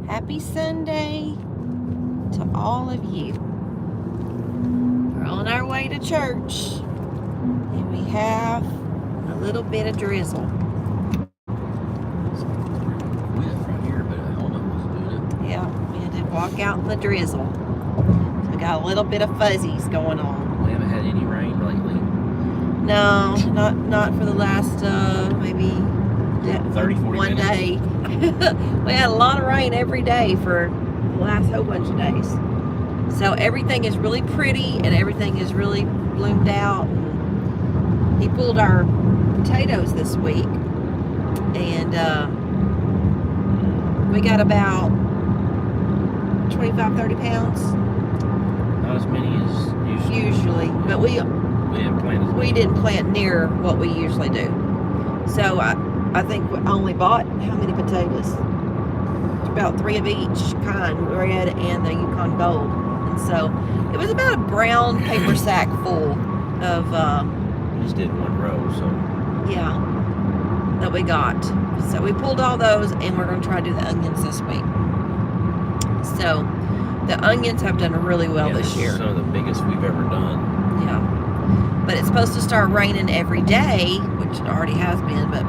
Happy Sunday to all of you. We're on our way to church, and we have a little bit of drizzle. Yeah, we had to walk out in the drizzle. So we got a little bit of fuzzies going on. We haven't had any rain lately. No, not for the last maybe 30, 40 one minutes. day. We had a lot of rain every day for the last whole bunch of days. So everything is really pretty and everything is really bloomed out. He pulled our potatoes this week, and we got about 25, 30 pounds. Not as many as usually. But we didn't plant near what we usually do. So I think we only bought how many potatoes? About 3 of each kind, red and the Yukon Gold. And so it was about a brown paper sack full of we just did one row, so yeah, that we got. So we pulled all those, and we're going to try to do the onions this week. So the onions have done really well this year. Some of the biggest we've ever done. Yeah, but it's supposed to start raining every day, which it already has been, but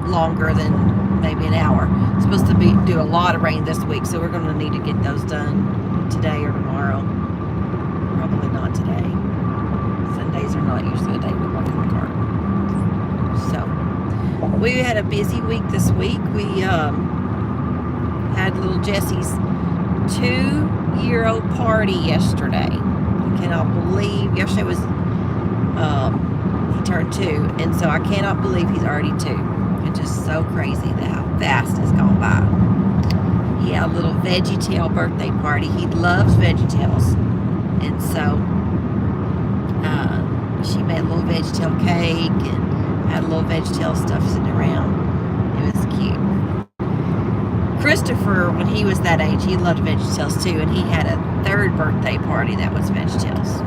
longer than maybe an hour. It's supposed to do a lot of rain this week, so we're going to need to get those done today or tomorrow. Probably not today. Sundays are not usually a day we walk in the garden. So we had a busy week this week. We had little Jesse's 2-year-old party yesterday. I cannot believe yesterday was he turned 2, and so I cannot believe he's already 2. It's just so crazy how fast it's gone by. He had a little VeggieTale birthday party. He loves VeggieTales, and so she made a little VeggieTale cake and had a little VeggieTale stuff sitting around. It was cute. Christopher, when he was that age, he loved VeggieTales too, and he had a 3rd birthday party that was VeggieTales.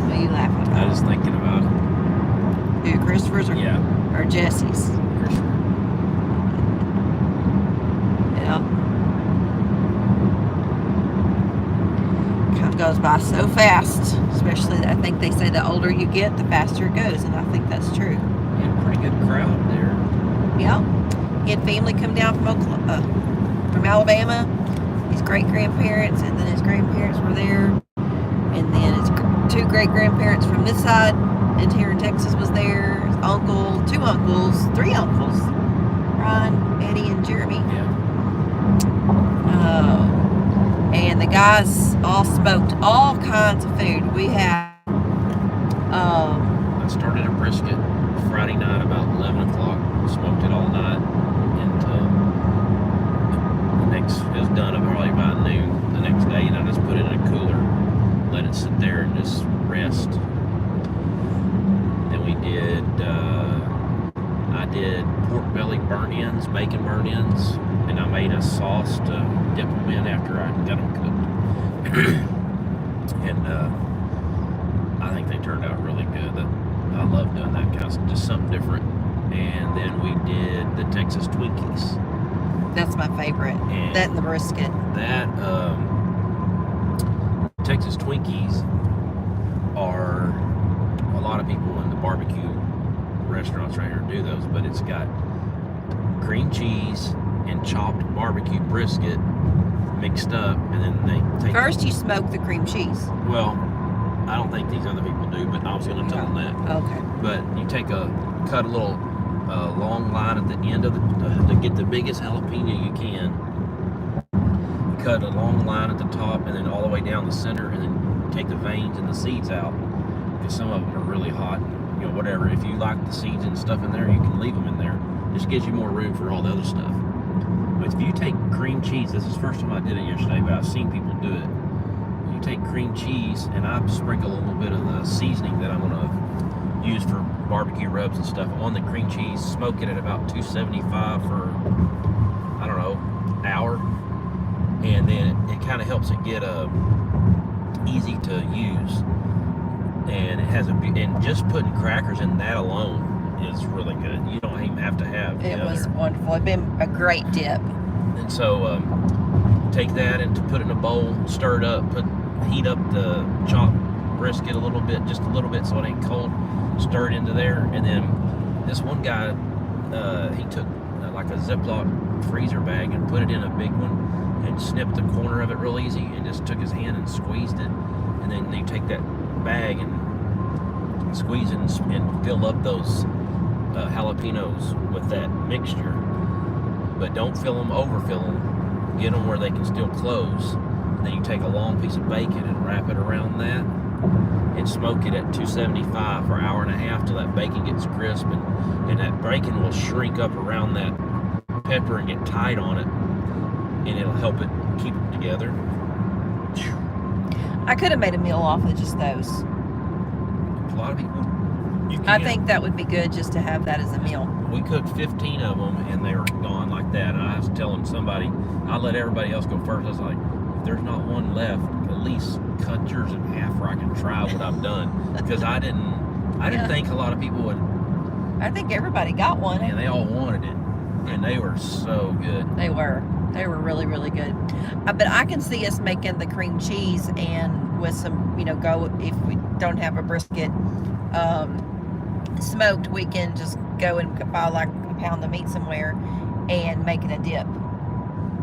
What are you laughing about? I was thinking about it. Who, Christopher's or Jesse's? Christopher. Yeah. Kind of goes by so fast, especially I think they say the older you get, the faster it goes, and I think that's true. You had a pretty good crowd there. Yeah. He had family come down from Alabama. His great-grandparents, and then his grandparents were there. And then his 2 great-grandparents from this side, and here in Texas was there. His uncle, 2 uncles, 3 uncles. Ron, Eddie, and Jeremy. Yeah. And the guys all smoked all kinds of food. We had I started a brisket Friday night about 11 o'clock. Smoked it all night until it was done probably by noon the next day, and I just put it in a cooler, let it sit there and just rest. Then we did I did pork belly burnt-ins, bacon burnt-ins, and I made a sauce to dip them in after I got them cooked. And I think they turned out really good. I love doing that kind of stuff, just something different. And then we did the Texas Twinkies. That's my favorite. And that and the brisket. That Texas Twinkies are, a lot of people in the barbecue restaurants right here do those, but it's got cream cheese and chopped barbecue brisket mixed up, and then they take first you smoke the cream cheese. Well, I don't think these other people do, but I was going to tell them that. Okay. But you cut a little long line at the end of to get the biggest jalapeno you can. You cut a long line at the top and then all the way down the center, and then take the veins and the seeds out, because some of them are really hot. You know, whatever. If you like the seeds and stuff in there, you can leave them in there. Just gives you more room for all the other stuff. But if you take cream cheese, this is the first time I did it yesterday, but I've seen people do it. You take cream cheese, and I sprinkle a little bit of the seasoning that I'm going to use for barbecue rubs and stuff on the cream cheese, smoke it at about 275 for, I don't know, an hour, and then it kind of helps it get easy to use. And it has and just putting crackers in that alone is really good. You don't not even have to have. It was wonderful. It'd been a great dip. And so take that and to put it in a bowl, stir it up, heat up the chopped brisket a little bit, just a little bit, so it ain't cold. Stir it into there, and then this one guy, he took like a Ziploc freezer bag and put it in a big one and snipped the corner of it real easy and just took his hand and squeezed it, and then you take that bag and squeeze it and fill up those jalapenos with that mixture, but don't overfill them. Get them where they can still close. And then you take a long piece of bacon and wrap it around that and smoke it at 275 for an hour and a half till that bacon gets crisp, and that bacon will shrink up around that pepper and get tight on it, and it'll help it keep them together. I could have made a meal off of just those. A lot of people, you can. I think that would be good just to have that as a meal. We cooked 15 of them and they were gone like that, and I was telling somebody, I let everybody else go first. I was like, if there's not one left, at least cut yours in half where I can try what I've done, because I didn't think a lot of people would. I think everybody got one. And they all wanted it, and they were so good. They were really, really good. But I can see us making the cream cheese, and with some, go, if we don't have a brisket smoked, we can just go and buy like a pound of meat somewhere and making a dip.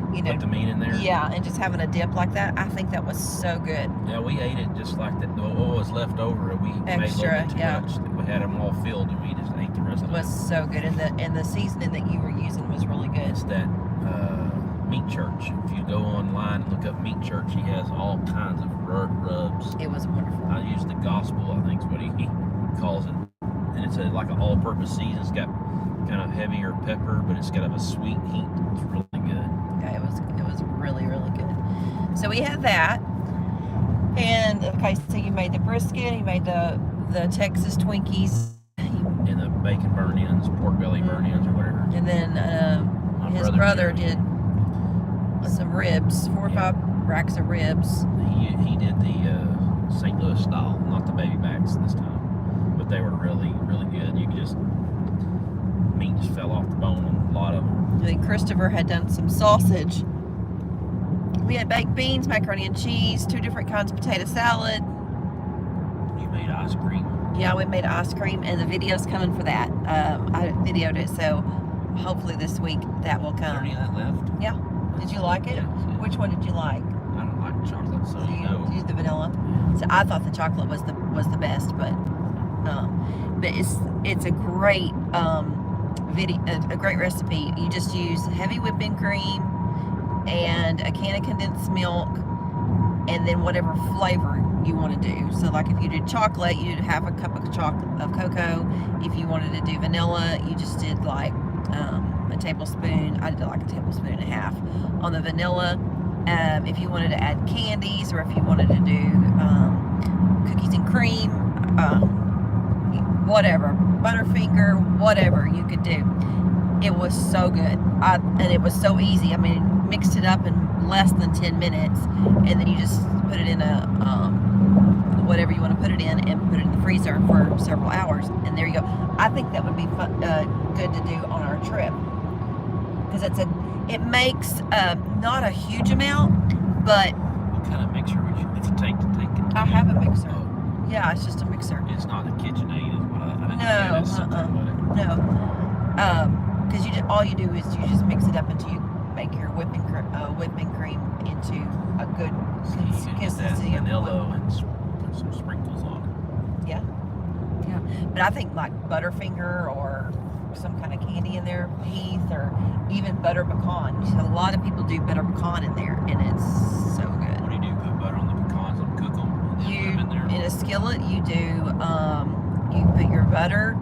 Put the meat in there. Yeah, and just having a dip like that. I think that was so good. Yeah, we ate it just like that. What was left over, we made a little bit too much. We had them all filled, and we just ate the rest of it. It was so good, and the seasoning that you were using was really good. It's that Meat Church. If you go online and look up Meat Church, he has all kinds of rubs. It was wonderful. I use the Gospel, I think is what he calls it, and it's like an all-purpose season. It's got kind of heavier pepper, but it's got a sweet heat. It's really good. Yeah, it was really, really good. So we had that, and okay, so you made the brisket, you made the Texas Twinkies, and the bacon burn-ins, pork belly burn-ins, or whatever. and then his brother did some ribs, 4 or 5 racks of ribs. He did the St. Louis style, not the baby backs this time, but they were really, really good. You could just, meat just fell off the bone on a lot of them. And then Christopher had done some sausage. We had baked beans, macaroni and cheese, 2 different kinds of potato salad. You made ice cream. Yeah, we made ice cream, and the video's coming for that. I videoed it, so hopefully this week that will Is there come. any of that left? Yeah. Did you like it? Yeah, it was good. Which one did you like? I don't like chocolate, so You no. used the vanilla. So I thought the chocolate was the best, but it's a great a great recipe. You just use heavy whipping cream and a can of condensed milk, and then whatever flavor you want to do. So like if you did chocolate, you did half a cup of cocoa. If you wanted to do vanilla, you just did like a tablespoon. I did like a tablespoon and a half on the vanilla. If you wanted to add candies, or if you wanted to do cookies and cream, whatever, Butterfinger, whatever you could do. It was so good. And it was so easy. I mean, mixed it up in less than 10 minutes, and then you just put it in a whatever you want to put it in, and put it in the freezer for several hours, and there you go. I think that would be fun, good to do on our trip, because it makes not a huge amount, but What kind of mixer would you, it's a tank to take it? I have a mixer. Oh, Yeah, it's just a mixer. it's not a KitchenAid, is what I didn't No, know that's something about it. No, because all you do is you just mix it up until you make your whipping cream into a good So you can get that consistency of vanilla and put some sprinkles on it. Yeah. But I think like Butterfinger or some kind of candy in there, Heath, or even butter pecan. A lot of people do butter pecan in there, and it's so good. What do you do? Put butter on the pecans and cook them, and then put them in there? In a skillet, you do, you put your butter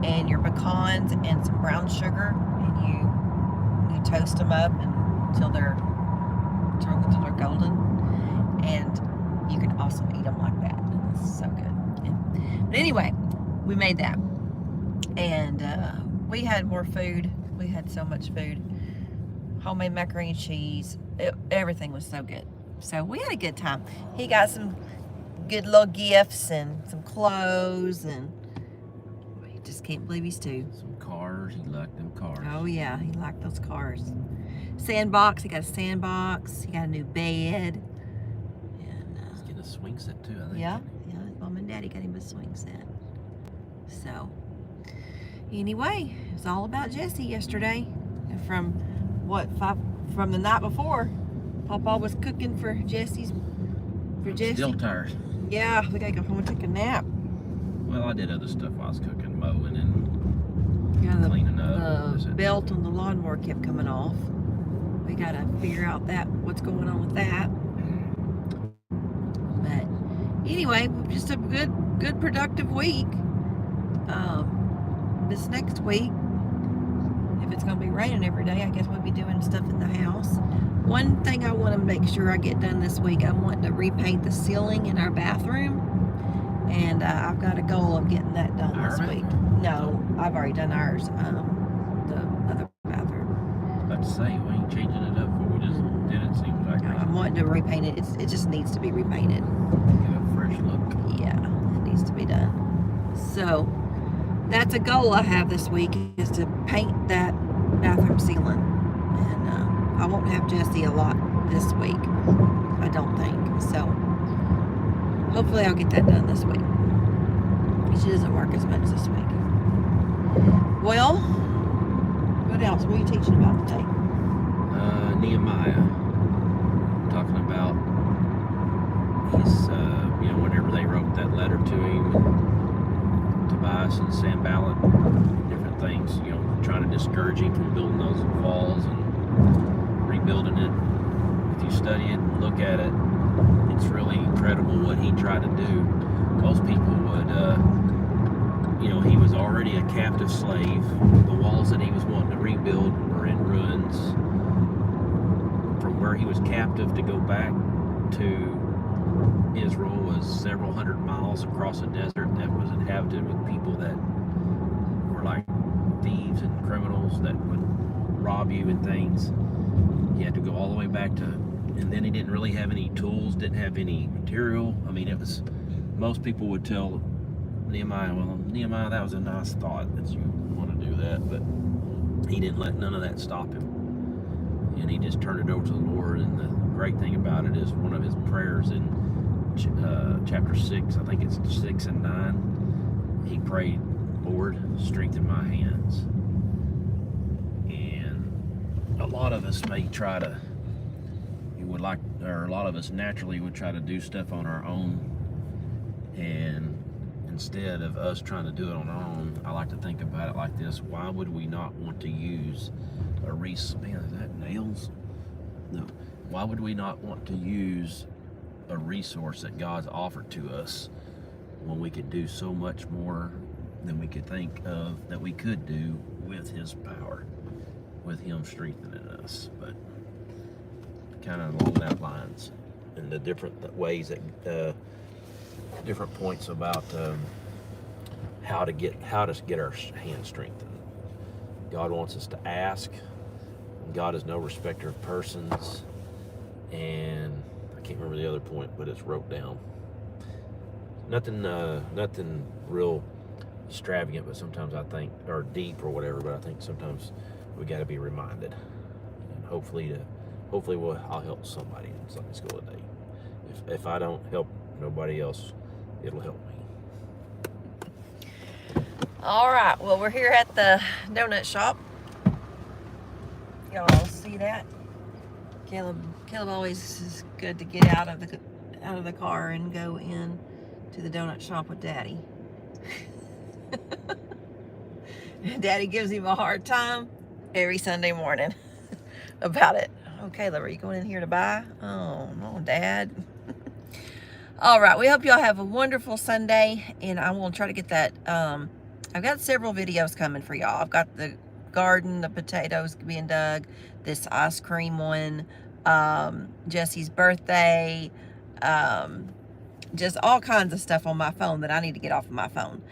and your pecans and some brown sugar, and you toast them up until they're golden, and you can also eat them like that. It's so good. Yeah. But anyway, we made that, and we had more food. We had so much food. Homemade macaroni and cheese. Everything was so good. So we had a good time. He got some good little gifts and some clothes, and he just can't believe he's 2. Some cars. cars. He liked them cars. Oh yeah, he liked those cars. Sandbox. He got a sandbox. He got a new bed. And He's getting a swing set too, I think. yeah, his mom and daddy got him a swing set. So anyway, it was all about Jesse yesterday. And from from the night before, Papa was cooking for Jesse. Still tired. Yeah, we gotta go home and take a nap. Well, I did other stuff while I was cooking, mowing and cleaning up. The belt on the lawnmower kept coming off. We gotta figure out what's going on with that. But anyway, just a good productive week. This next week, if it's gonna be raining every day, I guess we'll be doing stuff in the house. One thing I want to make sure I get done this week, I want to repaint the ceiling in our bathroom, and I've got a goal of getting that done this week. No, I've already done ours, the other bathroom. About to say, we ain't changing it up, but we just did it. Seems like I'm wanting to repaint it. It just needs to be repainted. Give it a fresh look. Yeah, it needs to be done. So that's a goal I have this week, is to paint that bathroom ceiling. And I won't have Jesse a lot this week, I don't think. So hopefully I'll get that done this week. She doesn't work as much this week. Well, what else? What are you teaching about today? Nehemiah. Talking about his, whenever they wrote that letter to him, Tobias and Sanballat, different things, trying to discourage him from building those walls and rebuilding it. If you study it and look at it, it's really incredible what he tried to do. Most people would, he was already a captive slave. The walls that he was wanting to rebuild were in ruins. From where he was captive to go back to Israel was several hundred miles across a desert that was inhabited with people that were like thieves and criminals that would rob you and things. He had to go all the way back to, and then he didn't really have any tools, didn't have any material. I mean, most people would tell Nehemiah, well, Nehemiah, that was a nice thought that you want to do that, but he didn't let none of that stop him. And he just turned it over to the Lord. And the great thing about it is one of his prayers in chapter 6, I think it's 6 and 9, he prayed, Lord, strengthen my hands. And a lot of us may try to, a lot of us naturally would try to do stuff on our own, and instead of us trying to do it on our own, I like to think about it like this: why would we not want to use a resource? Man, is that nails? No. Why would we not want to use a resource that God's offered to us when we could do so much more than we could think of that we could do with His power, with Him strengthening us? But kind of along that lines, and the different ways that different points about how to get our hands strengthened. God wants us to ask. God is no respecter of persons, and I can't remember the other point, but it's wrote down. Nothing real extravagant, but sometimes I think, or deep or whatever, but I think sometimes we got to be reminded, and hopefully I'll help somebody in Sunday school today. If I don't help nobody else, it'll help me. All right, well, we're here at the donut shop. Y'all see that? Caleb always is good to get out of the car and go in to the donut shop with Daddy. Daddy gives him a hard time every Sunday morning about it. Oh, Caleb, are you going in here to buy? Oh, no, Dad. All right, we hope y'all have a wonderful Sunday, and I will try to get that. I've got several videos coming for y'all. I've got the garden, the potatoes being dug, this ice cream one, Jesse's birthday, just all kinds of stuff on my phone that I need to get off of my phone.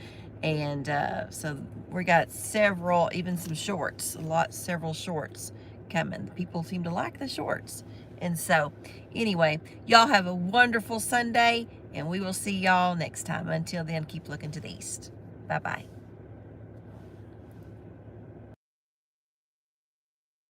And so we got several, even some shorts, several shorts coming. People seem to like the shorts. And so anyway, y'all have a wonderful Sunday, and we will see y'all next time. Until then, keep looking to the east. Bye-bye.